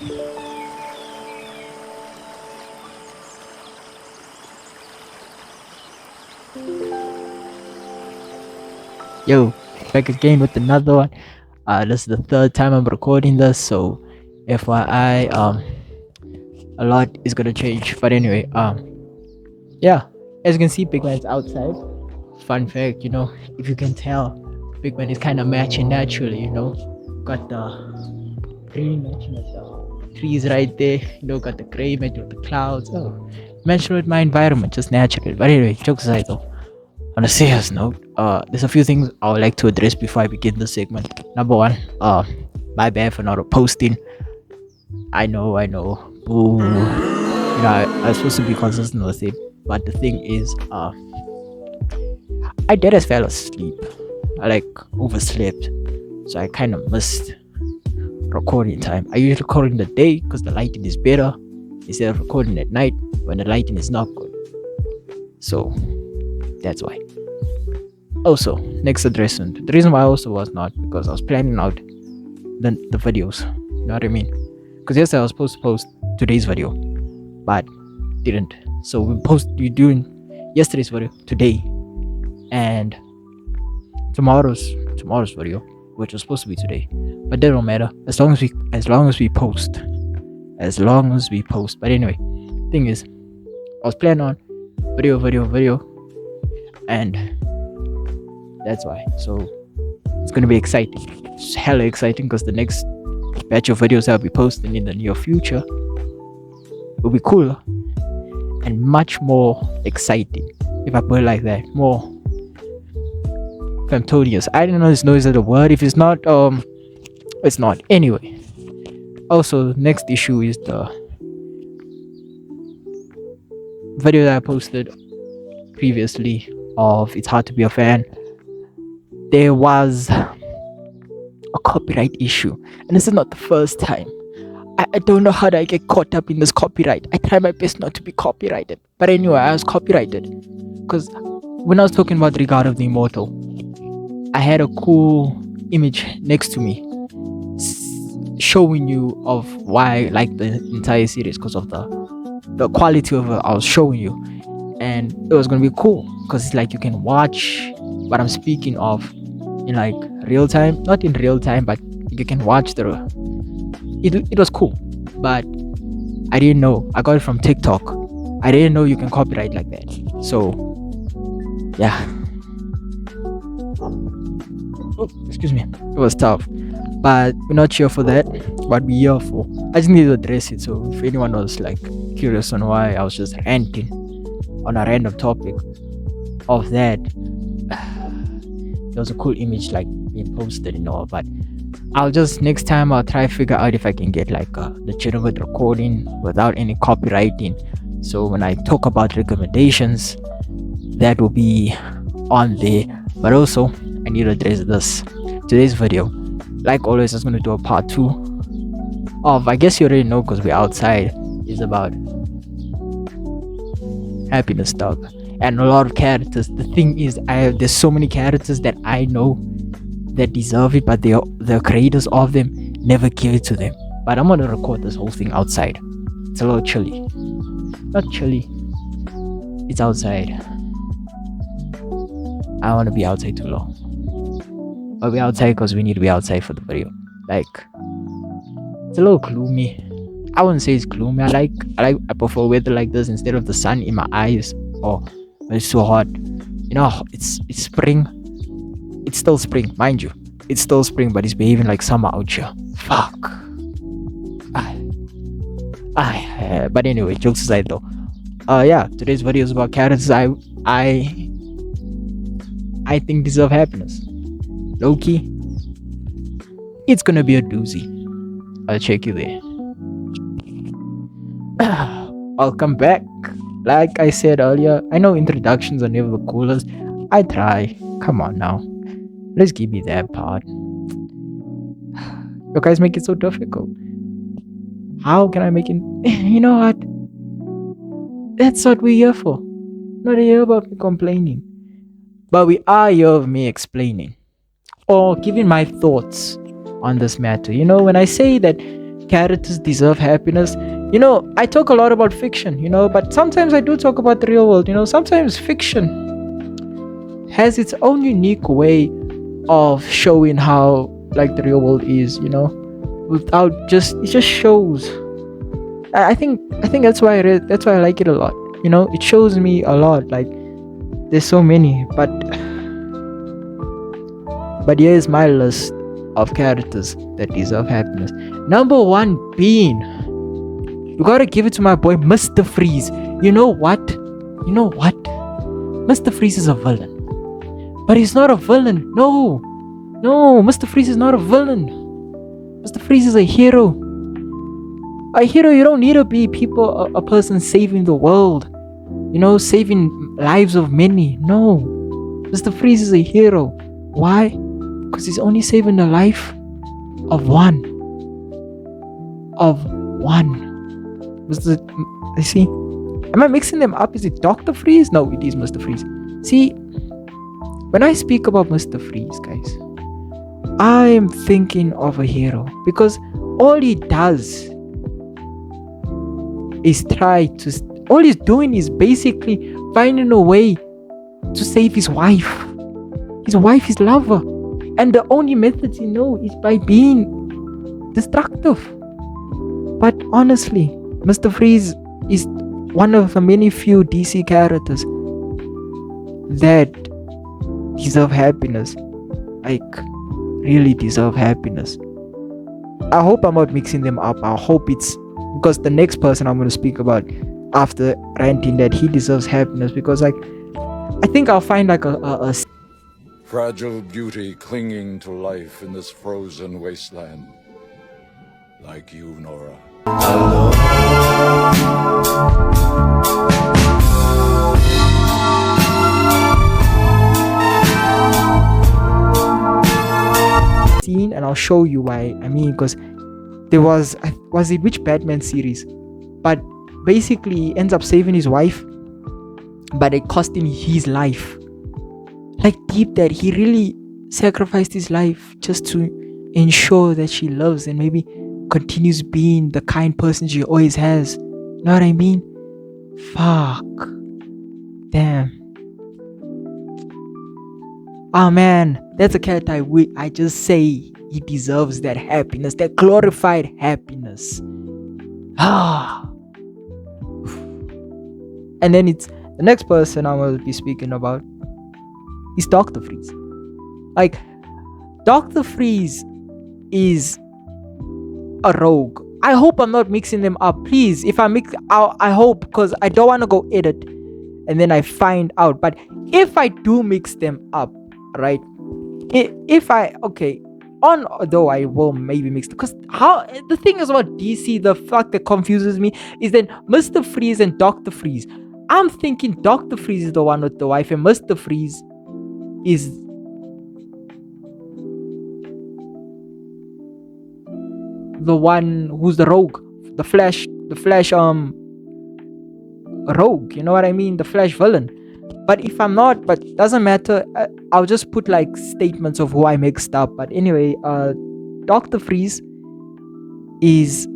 Yo, back again with another one. This is the third time I'm recording this, so FYI, a lot is gonna change. But anyway, yeah, as you can see, Big Man's outside. Fun fact, if you can tell, Big Man is kind of matching naturally. Got the green matching with the trees right there. Got the gray matching with the clouds. Oh, matching with my environment, just naturally. But anyway, jokes aside though. On a serious note, there's a few things I would like to address before I begin the segment. Number one, my bad for not posting. I know. Ooh, I was supposed to be consistent with it, but the thing is, I did as fell asleep. I overslept, so I kind of missed recording time. I usually record in the day because the lighting is better instead of recording at night when the lighting is not good. So that's why. Also, next addressment. The reason why I also was not because I was planning out the videos. You know what I mean? Because yesterday I was supposed to post today's video, but didn't. So we're doing yesterday's video today, and tomorrow's video, which was supposed to be today. But that don't matter as long as we post. As long as we post. But anyway, thing is, I was planning on video, and that's why. So it's gonna be exciting. It's hella exciting because the next batch of videos I'll be posting in the near future will be cooler and much more exciting, if I put it like that. More femtonious. I don't know this noise of the word. If it's not, it's not. Anyway. Also, next issue is the video that I posted previously of It's Hard to Be a Fan. There was a copyright issue, and this is not the first time. I don't know how I get caught up in this copyright. I try my best not to be copyrighted, but anyway, I was copyrighted because when I was talking about Regard of the Immortal, I had a cool image next to me showing you of why I like the entire series because of the quality of it I was showing you, and it was gonna be cool because it's like you can watch what I'm speaking of in like real time, not in real time, but you can watch it was cool. But I didn't know. I got it from TikTok. I didn't know you can copyright like that. So yeah. Oh, excuse me. It was tough. But we're not here for that. What we're here for. I just need to address it. So if anyone was like curious on why I was just ranting on a random topic of that, there was a cool image like being posted and all, but next time I'll try to figure out if I can get like a legitimate recording without any copywriting. So when I talk about recommendations, that will be on there. But also, I need to address today's video. Like always, I was going to do a part 2 of, I guess you already know because we're outside, is about happiness stuff and a lot of characters. The thing is, there's so many characters that I know that deserve it, but the creators of them never give it to them. But I'm gonna record this whole thing outside. It's a little chilly. Not chilly. It's outside. I don't want to be outside too long. But we're outside because we need to be outside for the video. Like, it's a little gloomy. I wouldn't say it's gloomy. I prefer weather like this instead of the sun in my eyes or when it's so hot. It's spring. It's still spring, mind you. It's still spring, but it's behaving like summer out here. Fuck. But anyway, jokes aside though. Yeah, today's video is about characters I think deserve happiness. Low-key, it's gonna be a doozy. I'll check you there. Welcome back. Like I said earlier, I know introductions are never the coolest. I try. Come on now. Let's give me that part. You guys make it so difficult. How can I make it? You know what? That's what we're here for. Not here about me complaining. But we are here of me explaining or giving my thoughts on this matter. When I say that characters deserve happiness. I talk a lot about fiction, but sometimes I do talk about the real world. Sometimes fiction has its own unique way of showing how like the real world is, without it just shows. I think that's why that's why I like it a lot. It shows me a lot. Like there's so many, but here's my list of characters that deserve happiness. Number one being, you gotta give it to my boy Mr. Freeze. You know what? Mr. Freeze is a villain. But he's not a villain. No, Mr. Freeze is not a villain. Mr. Freeze is a hero. A hero, you don't need to be a person saving the world. Saving lives of many. No. Mr. Freeze is a hero. Why? Because he's only saving the life of one. You see? Am I mixing them up? Is it Dr. Freeze? No, it is Mr. Freeze. See, when I speak about Mr. Freeze, guys, I am thinking of a hero because all he does is all he's doing is basically finding a way to save his wife, his lover, and the only method he knows is by being destructive. But honestly, Mr. Freeze is one of the many few DC characters that deserve happiness. Like, really deserve happiness. I hope I'm not mixing them up. I hope it's because the next person I'm going to speak about after ranting that he deserves happiness, because like I think I'll find like a fragile beauty clinging to life in this frozen wasteland, like you, Nora. scene, and I'll show you why. I mean, because there was it which Batman series, but basically he ends up saving his wife, but it cost him his life. Like deep that he really sacrificed his life just to ensure that she loves and maybe continues being the kind person she always has. You know what I mean? Fuck. Damn. Oh man, that's a character I just say he deserves that happiness, that glorified happiness. Ah. And then it's the next person I will be speaking about is Dr. Freeze. Like, Dr. Freeze is a rogue. I hope I'm not mixing them up. Please, if I mix, I hope, because I don't want to go edit and then I find out. But if I do mix them up, right? Although I will maybe mix them, because how the thing is about DC, the fact that confuses me is then Mr. Freeze and Dr. Freeze. I'm thinking Dr. Freeze is the one with the wife and Mr. Freeze is the one who's the rogue, the Flash rogue, you know what I mean, the Flash villain. But if I'm not, but doesn't matter, I'll just put like statements of who I mixed up. But anyway, Dr. Freeze is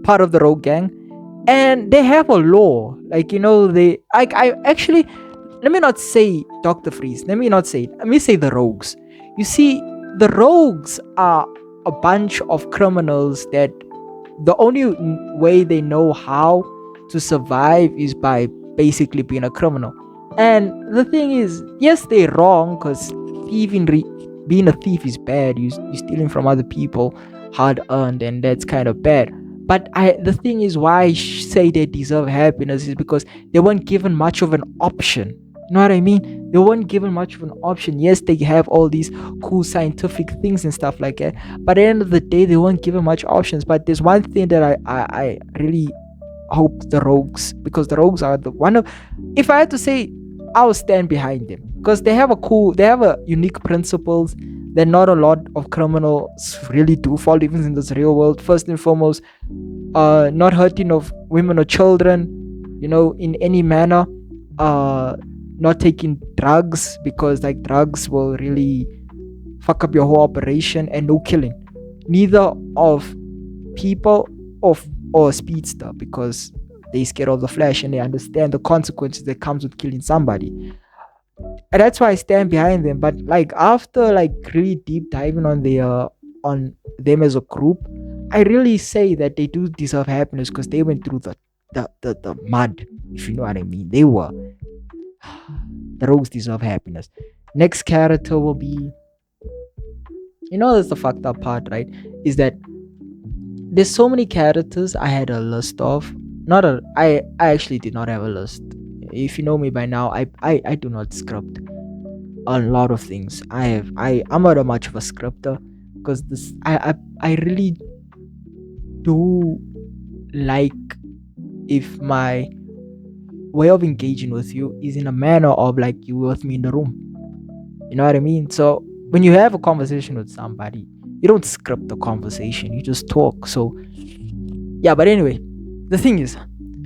part of the rogue gang, and they have a law, like, you know, I actually, let me not say Dr. Freeze, let me say the rogues. You see, the rogues are a bunch of criminals that the only way they know how to survive is by basically being a criminal. And the thing is, yes, they're wrong, because being a thief is bad. You're stealing from other people, hard earned, and that's kind of bad. But the thing is, why I say they deserve happiness is because they weren't given much of an option. You know what I mean? They weren't given much of an option. Yes, they have all these cool scientific things and stuff like that, but at the end of the day, they weren't given much options. But there's one thing that I really hope the rogues, because the rogues are the one of, if I had to say, I'll stand behind them, because they have a unique principles that not a lot of criminals really do follow, even in this real world. First and foremost, not hurting of women or children, you know, in any manner. Not taking drugs, because like drugs will really fuck up your whole operation, and no killing. Neither of people of or speedster because they scared of the flash and they understand the consequences that comes with killing somebody. And that's why I stand behind them. But like after like really deep diving on them as a group, I really say that they do deserve happiness because they went through the mud, if you know what I mean. They were the rogues deserve happiness. Next character will be, that's the fucked up part, right? Is that there's so many characters I had a list of. Not a I actually did not have a list. If you know me by now, I do not script a lot of things. I'm not a much of a scripter because this I really do like if my way of engaging with you is in a manner of like you with me in the room. You know what I mean? So when you have a conversation with somebody, you don't script the conversation, you just talk. So yeah, but anyway, the thing is,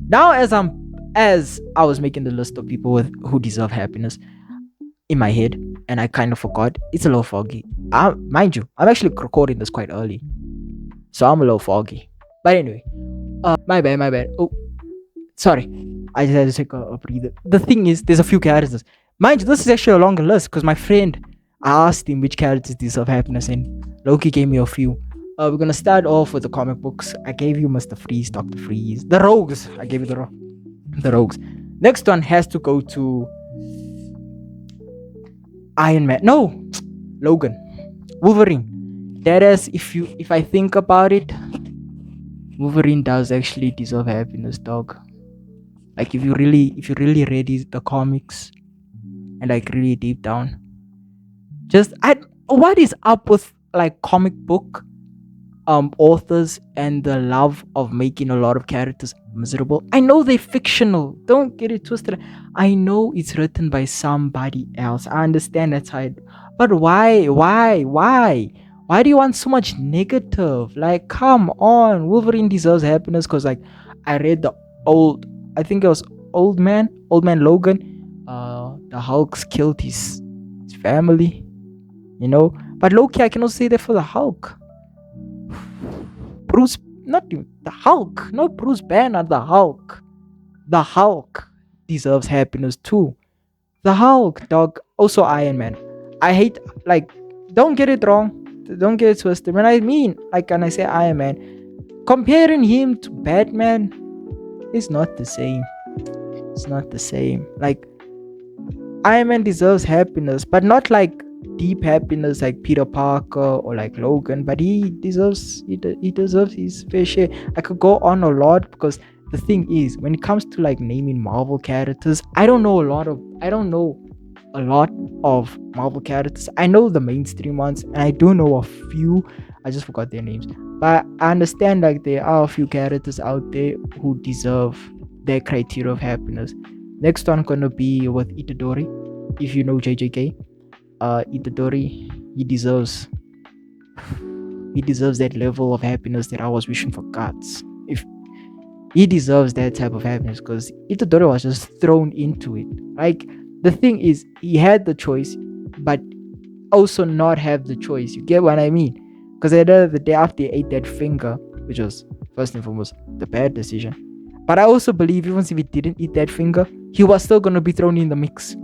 now as I was making the list of people who deserve happiness in my head, and I kind of forgot, it's a little foggy. Mind you, I'm actually recording this quite early, so I'm a little foggy. But anyway, my bad. Oh, sorry, I just had to take a breather. The thing is, there's a few characters. Mind you, this is actually a longer list because my friend, I asked him which characters deserve happiness, and Loki gave me a few. We're gonna start off with the comic books. I gave you Mr. Freeze, Dr. Freeze, the Rogues. I gave you the Rogues. Next one has to go to Iron Man. No, Logan, Wolverine. That is, if I think about it, Wolverine does actually deserve happiness, dog. Like if you really read the comics and like really deep down, what is up with like comic book authors and the love of making a lot of characters miserable? I know they're fictional, don't get it twisted. I know it's written by somebody else, I understand that's how but why do you want so much negative? Like, come on, Wolverine deserves happiness because like I read the old, I think it was old man Logan. The Hulk's killed his family, but Loki, I cannot say that for the Hulk. Bruce, not the Hulk, not Bruce Banner, the Hulk. The Hulk deserves happiness too. The Hulk, dog. Also Iron Man. I hate, like, don't get it wrong. Don't get it twisted. When I say Iron Man, comparing him to Batman is not the same. It's not the same. Like, Iron Man deserves happiness, but not like deep happiness like Peter Parker or like Logan, but he deserves his fair share. I could go on a lot because the thing is, when it comes to like naming Marvel characters, I don't know a lot of Marvel characters. I know the mainstream ones, and I do know a few. I just forgot their names, but I understand like there are a few characters out there who deserve their criteria of happiness. Next one gonna be with Itadori. If you know JJK, Itadori, he deserves that level of happiness that I was wishing for gods. If he deserves that type of happiness, because Itadori was just thrown into it. Like, the thing is, he had the choice, but also not have the choice. You get what I mean? Because at the end of the day, after he ate that finger, which was first and foremost the bad decision, but I also believe even if he didn't eat that finger, he was still gonna be thrown in the mix.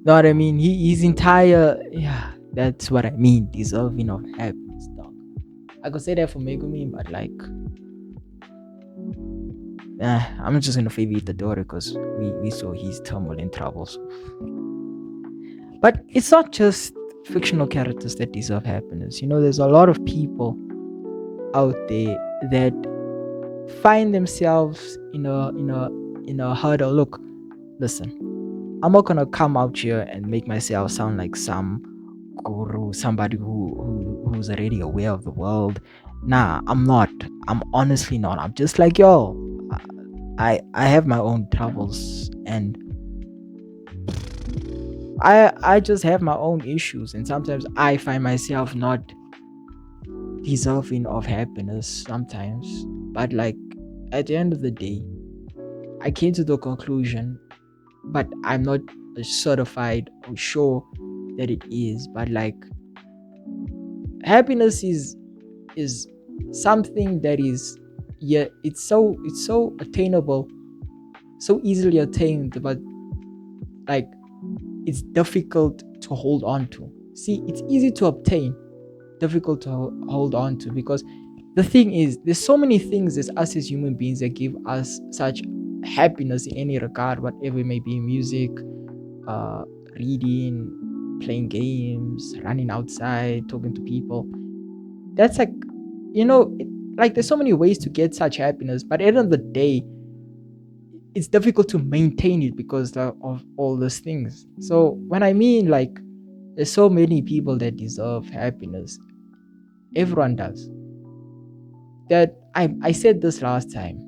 Know what I mean? His entire, that's what I mean, deserving of happiness, dog. I could say that for Megumi, but like, I'm just gonna favor Itadori because we saw his turmoil and troubles. But it's not just fictional characters that deserve happiness. There's a lot of people out there that find themselves in a hurdle. Look, listen, I'm not gonna come out here and make myself sound like some guru, somebody who's already aware of the world. Nah, I'm not. I'm honestly not. I'm just like y'all. I have my own troubles, and I just have my own issues, and sometimes I find myself not deserving of happiness sometimes. But like, at the end of the day, I came to the conclusion, but I'm not certified or sure that it is, but like, happiness is something that is, yeah, it's so attainable, so easily attained, but like it's difficult to hold on to. See, it's easy to obtain, difficult to hold on to, because the thing is, there's so many things as us as human beings that give us such happiness in any regard, whatever it may be: music, uh, reading, playing games, running outside, talking to people. That's like, like there's so many ways to get such happiness, but at the end of the day, it's difficult to maintain it because of all those things. So when I mean like there's so many people that deserve happiness, everyone does. That I said this last time,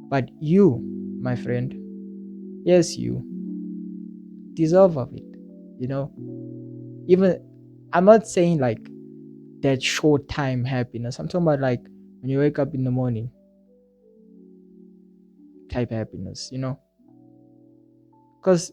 but you, my friend, yes, you deserve of it. You know, even I'm not saying like that short time happiness. I'm talking about like when you wake up in the morning type happiness. Because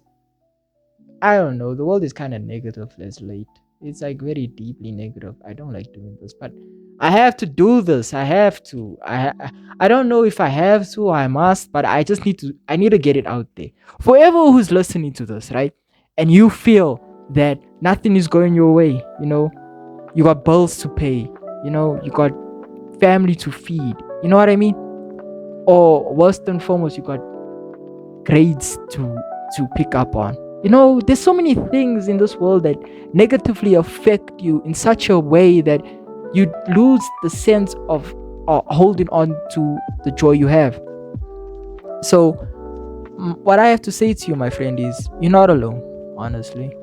I don't know, the world is kind of negative as late. It's like very deeply negative. I don't like doing this, but I have to do this. I have to. I don't know if I have to or I must, but I just need to. I need to get it out there. For everyone who's listening to this, right? And you feel that nothing is going your way, you got bills to pay, you got family to feed. You know what I mean? Or worse than foremost, you got grades to pick up on. There's so many things in this world that negatively affect you in such a way that you lose the sense of holding on to the joy you have. So what I have to say to you, my friend, is you're not alone. Honestly,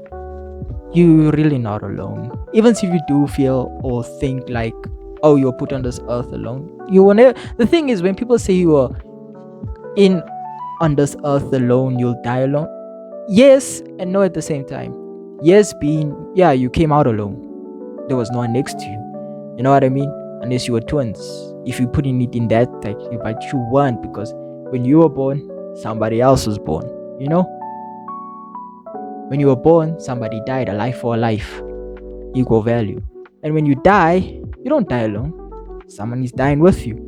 you're really not alone. Even if you do feel or think like, oh, you're put on this earth alone, you will never. The thing is, when people say you are in on this earth alone, you'll die alone. Yes and no at the same time. Yes, being, yeah, you came out alone. There was no one next to you. You know what I mean? Unless you were twins. If you put it in that, like, but you weren't, because when you were born, somebody else was born. When you were born, somebody died. A life for a life, equal value. And when you die, you don't die alone. Someone is dying with you.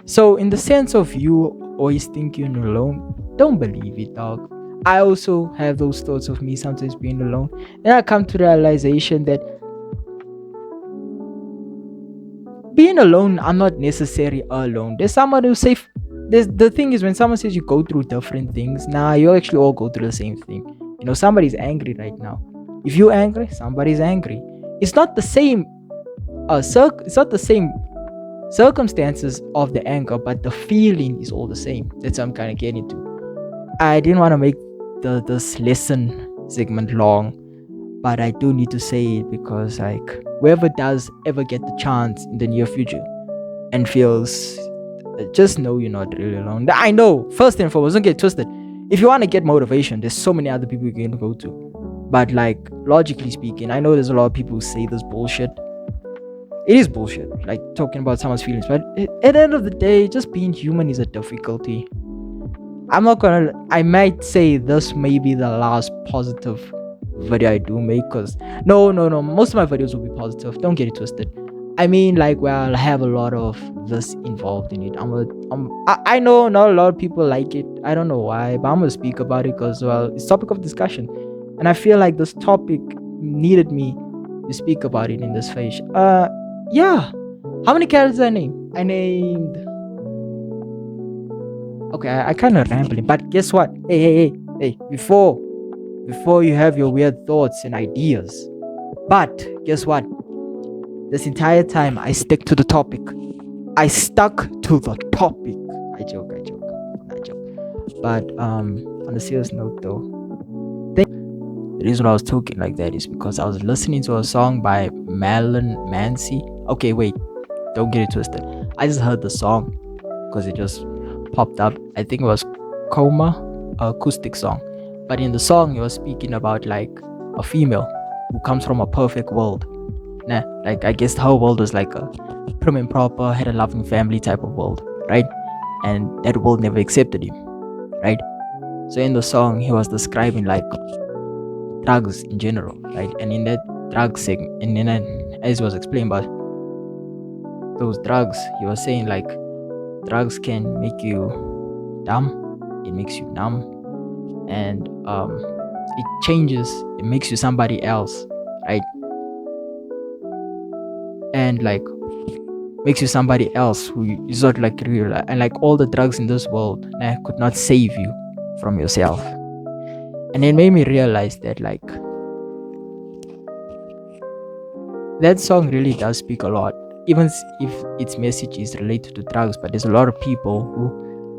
So in the sense of you always thinking you're alone, don't believe it, dog. I also have those thoughts of me sometimes being alone. And I come to the realization that being alone, I'm not necessarily alone. There's someone who say, the thing is, when someone says you go through different things, you actually all go through the same thing. Somebody's angry right now. If you're angry, somebody's angry. It's not the same it's not the same circumstances of the anger, but the feeling is all the same. That's what I'm kind of getting to. I didn't want to make this lesson segment long, but I do need to say it because, like, whoever does ever get the chance in the near future and feels, just know you're not really alone. I know, first and foremost, don't get twisted. If you want to get motivation, there's so many other people you can go to. But, like, logically speaking, I know there's a lot of people who say this bullshit. It is bullshit, like talking about someone's feelings. But at the end of the day, just being human is a difficulty. I might say this may be the last positive video I do make, because no, most of my videos will be positive. Don't get it twisted. I mean, like, well, I'll have a lot of this involved in it. I know not a lot of people like it. I don't know why, but I'm gonna speak about it because, well, it's topic of discussion, and I feel like this topic needed me to speak about it in this phase. Yeah. How many characters I named? I named. Okay, I kind of rambling, but guess what? Hey! Before you have your weird thoughts and ideas, but guess what? This entire time I stick to the topic. I stuck to the topic. I joke. Not joke. But on a serious note, though, the reason I was talking like that is because I was listening to a song by Marlon Mancy. Okay, wait, don't get it twisted. I just heard the song because it just popped up. I think it was Coma, acoustic song. But in the song, he was speaking about, like, a female who comes from a perfect world. Like, I guess her world was like a prim and proper, had a loving family type of world, right? And that world never accepted him, right? So in the song, he was describing, like, drugs in general, right? And in that drug segment, and then as was explained about, those drugs, he was saying like drugs can make you dumb, it makes you numb, and it changes, it makes you somebody else, right? And like makes you somebody else who is not like real, and like all the drugs in this world could not save you from yourself. And it made me realize that like that song really does speak a lot, even if its message is related to drugs. But there's a lot of people who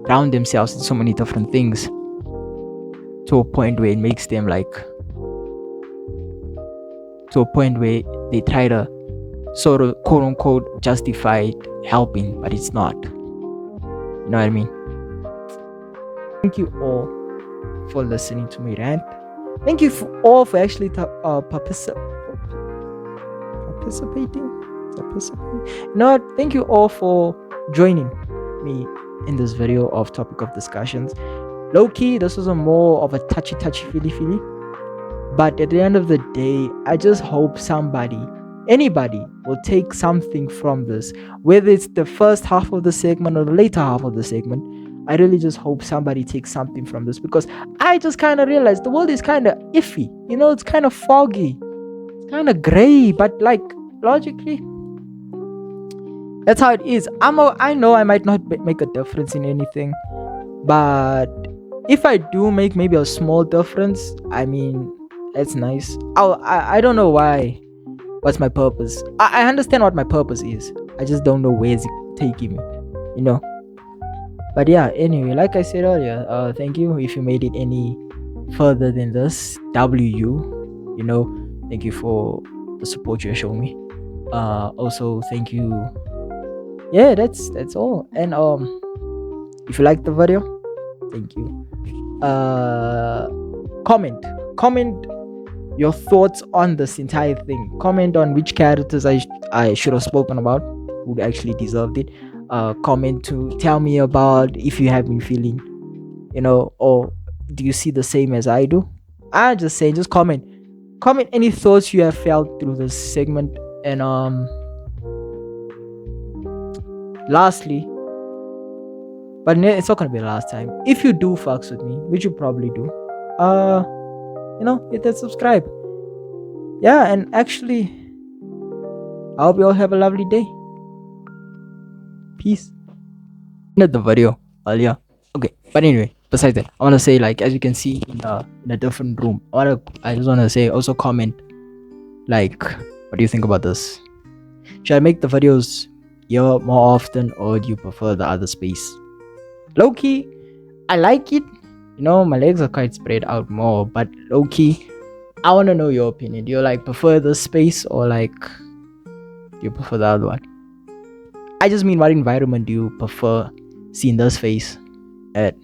drown themselves in so many different things to a point where it makes them like, to a point where they try to sort of quote unquote justify helping, but it's not. You know what I mean? Thank you all for listening to me rant. Thank you all for actually participating. No, thank you all for joining me in this video of topic of discussions. Low-key, this was a more of a touchy feely. But at the end of the day, I just hope anybody will take something from this, whether it's the first half of the segment or the later half of the segment. I really just hope somebody takes something from this, because I just kind of realized the world is kind of iffy, it's kind of foggy, it's kind of gray, but like logically that's how it is. I know I might not make a difference in anything, but if I do make maybe a small difference, I mean, that's nice. I don't know what's my purpose. I understand what my purpose is, I just don't know where it's taking me, But yeah, anyway, like I said earlier, thank you if you made it any further than this. Thank you for the support you're showing me. Also, thank you. Yeah, that's all. And if you liked the video, thank you. Comment your thoughts on this entire thing. Comment on which characters I should have spoken about, who actually deserved it. Comment to tell me about if you have been feeling, or do you see the same as I do. I'm just saying, just comment any thoughts you have felt through this segment. And lastly, but it's not gonna be the last time, if you do fucks with me, which you probably do, hit that subscribe. Yeah, and actually, I hope you all have a lovely day. Peace. Not the video earlier. Okay, but anyway, besides that, I want to say, like, as you can see in a different room, I just want to say, also comment, like, what do you think about this? Should I make the videos here more often, or do you prefer the other space? Low-key, I like it. My legs are quite spread out more, but low-key, I want to know your opinion. Do you prefer this space, or do you prefer the other one? I just mean, what environment do you prefer seeing this face at?